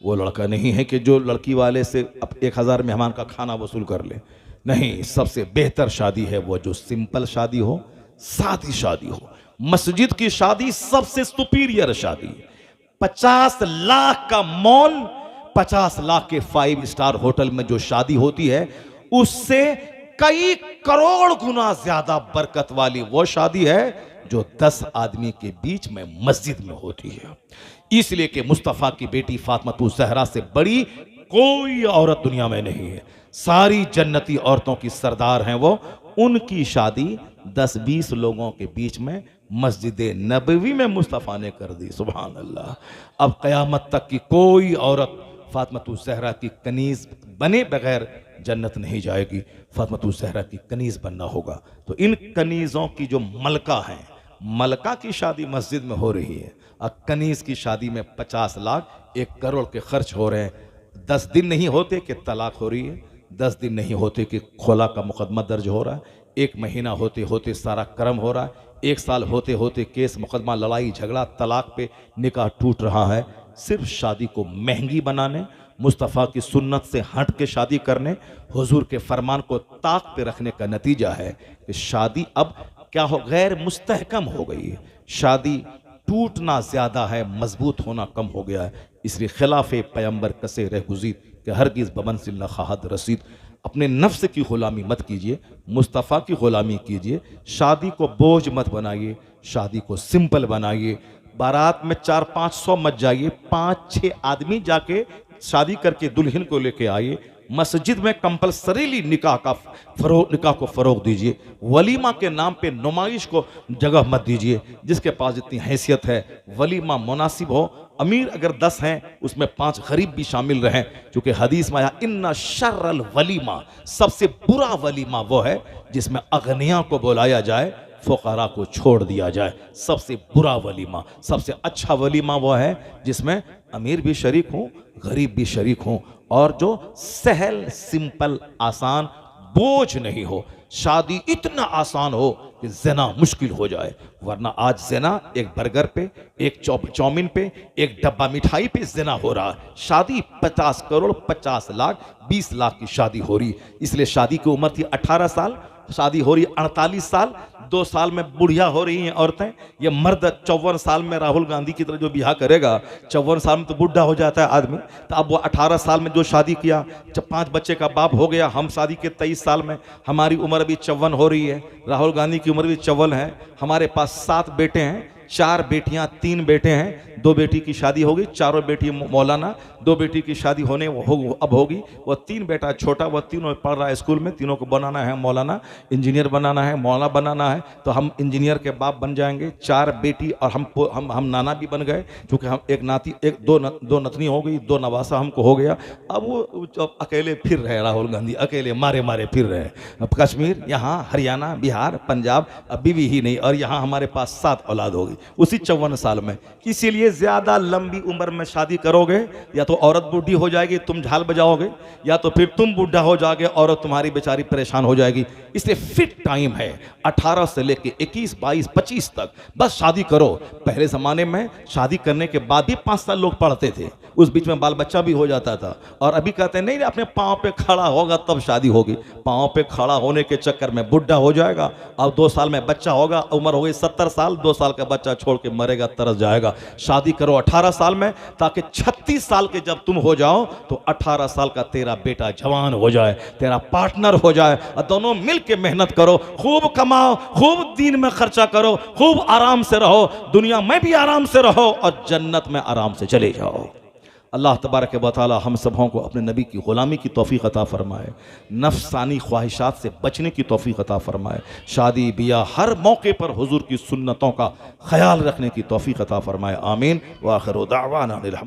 वो लड़का नहीं है कि जो लड़की वाले से अब 1000 मेहमान का खाना वसूल कर ले। नहीं, सबसे बेहतर शादी है वो जो सिंपल शादी हो, सादी शादी हो। मस्जिद की शादी सबसे सुपीरियर शादी। 50 लाख का मॉल, 50 लाख के 5 स्टार होटल में जो शादी होती है उससे कई करोड़ गुना ज्यादा बरकत वाली वो शादी है जो 10 आदमी के बीच में मस्जिद में होती है। इसलिए कि मुस्तफ़ा की बेटी फातिमा ज़हरा से बड़ी कोई औरत दुनिया में नहीं है। सारी जन्नती औरतों की सरदार हैं वो। उनकी शादी 10-20 लोगों के बीच में मस्जिद नबवी में मुस्तफ़ा ने कर दी। सुभान अल्लाह। अब क़यामत तक की कोई औरत फातिमा ज़हरा की कनीज़ बने बगैर जन्नत नहीं जाएगी, फातिमा ज़हरा की कनीज़ बनना होगा। तो इन कनीज़ों की जो मलका हैं, मलका की शादी मस्जिद में हो रही है और कनीज़ की शादी में 50 लाख 1 करोड़ के खर्च हो रहे हैं। 10 दिन नहीं होते कि तलाक हो रही है, 10 दिन नहीं होते कि खोला का मुकदमा दर्ज हो रहा है, 1 महीना होते होते सारा कर्म हो रहा है, 1 साल होते होते केस मुकदमा लड़ाई झगड़ा तलाक पे निकाह टूट रहा है। सिर्फ शादी को महंगी बनाने, मुस्तफ़ा की सुन्नत से हट के शादी करने, हुजूर के फरमान को ताक पे रखने का नतीजा है कि शादी अब क्या हो, गैर मुस्तहकम हो गई है। शादी टूटना ज़्यादा है, मजबूत होना कम हो गया है। इसलिए खिलाफ पैगंबर कसे रह गुज़ीद कि हरगिज़ बमंसिल न खाहद रसीद। अपने नफ्स की ग़ुलामी मत कीजिए, मुस्तफ़ा की ग़ुलामी कीजिए। शादी को बोझ मत बनाइए, शादी को सिंपल बनाइए। बारात में 400-500 मत जाइए, 5-6 आदमी जाके शादी करके दुल्हन को लेके आइए। मस्जिद में कंपलसरीली निकाह को फ़रोग दीजिए। वलीमा के नाम पे नुमाइश को जगह मत दीजिए। जिसके पास जितनी हैसियत है वलीमा मुनासिब हो। अमीर अगर 10 हैं उसमें 5 गरीब भी शामिल रहें, क्योंकि हदीस में आया इन्ना शर्रल वलीमा, सबसे बुरा वलीमा वो है जिसमें अगनिया को बुलाया जाए, फ़ुक़रा को छोड़ दिया जाए। सबसे बुरा वलीमा, सबसे अच्छा वलीमा वो है जिसमें अमीर भी शरीक हों, गरीब भी शरीक हों, और जो सहल सिंपल आसान बोझ नहीं हो। शादी इतना आसान हो कि ज़िना मुश्किल हो जाए, वरना आज ज़िना एक बर्गर पे, एक चाउमीन पे, एक डब्बा मिठाई पे ज़िना हो रहा है। शादी 50 करोड़ 50 लाख 20 लाख की शादी हो रही। इसलिए शादी की उम्र थी 18 साल, शादी हो रही 48 साल, 2 साल में बुढ़िया हो रही हैं औरतें। ये मर्द 54 साल में राहुल गांधी की तरह जो ब्याह करेगा, 54 साल में तो बुढ़ा हो जाता है आदमी। तो अब वो 18 साल में जो शादी किया, जब 5 बच्चे का बाप हो गया, हम शादी के 23 साल में, हमारी उम्र भी 54 हो रही है, राहुल गांधी की उम्र भी 54 है। हमारे पास 7 बेटे हैं, 4 बेटियां 3 बेटे हैं। 2 बेटी की शादी होगी, चारों बेटी मौलाना। 2 बेटी की शादी अब होगी। वो 3 बेटा छोटा, वह तीनों पढ़ रहा है स्कूल में, तीनों को बनाना है मौलाना, इंजीनियर बनाना है, मौलाना बनाना है। तो हम इंजीनियर के बाप बन जाएंगे। 4 बेटी और हम नाना भी बन गए, क्योंकि हम एक नाती, 2 नतनी हो गई, 2 नवासा हमको हो गया। अब वो अकेले फिर रहे, राहुल गांधी अकेले मारे फिर रहे। अब कश्मीर, यहाँ हरियाणा, बिहार, पंजाब, अब बीवी ही नहीं, और यहाँ हमारे पास 7 औलाद होगी उसी 54 साल में। इसीलिए ज्यादा लंबी उम्र में शादी करोगे, या तो औरत बूढ़ी हो जाएगी, तुम झाल बजाओगे, या तो फिर तुम बूढ़ा हो जाओगे, औरत तुम्हारी बेचारी परेशान हो जाएगी। इसलिए फिट टाइम है 18 से लेके 21, 22, 25 तक, बस शादी करो। पहले जमाने में शादी करने के बाद भी 5 साल लोग पढ़ते थे, उस बीच में बाल बच्चा भी हो जाता था। और अभी कहते हैं नहीं, अपने पाँव पे खड़ा होगा तब शादी होगी। पाँव पे खड़ा होने के चक्कर में बुढ़ा हो जाएगा, और 2 साल में बच्चा होगा, उम्र हो गई 70 साल, 2 साल का बच्चा छोड़ के मरेगा, तरस जाएगा। शादी करो 18 साल में, ताकि 36 साल के जब तुम हो जाओ तो 18 साल का तेरा बेटा जवान हो जाए, तेरा पार्टनर हो जाए, और दोनों मिल के मेहनत करो, खूब कमाओ, खूब दीन में खर्चा करो, खूब आराम से रहो, दुनिया में भी आराम से रहो और जन्नत में आराम से चले जाओ। अल्लाह तबारक व तआला हम सबों को अपने नबी की ग़ुलामी की तौफ़ीक़ अता फ़रमाए, नफ्सानी ख्वाहिशात से बचने की तौफ़ीक़ अता फ़रमाए, शादी बियाह हर मौके पर हुज़ूर की सुन्नतों का ख्याल रखने की तौफ़ीक़ अता फ़रमाए। आमीन व आखिरु दावाना।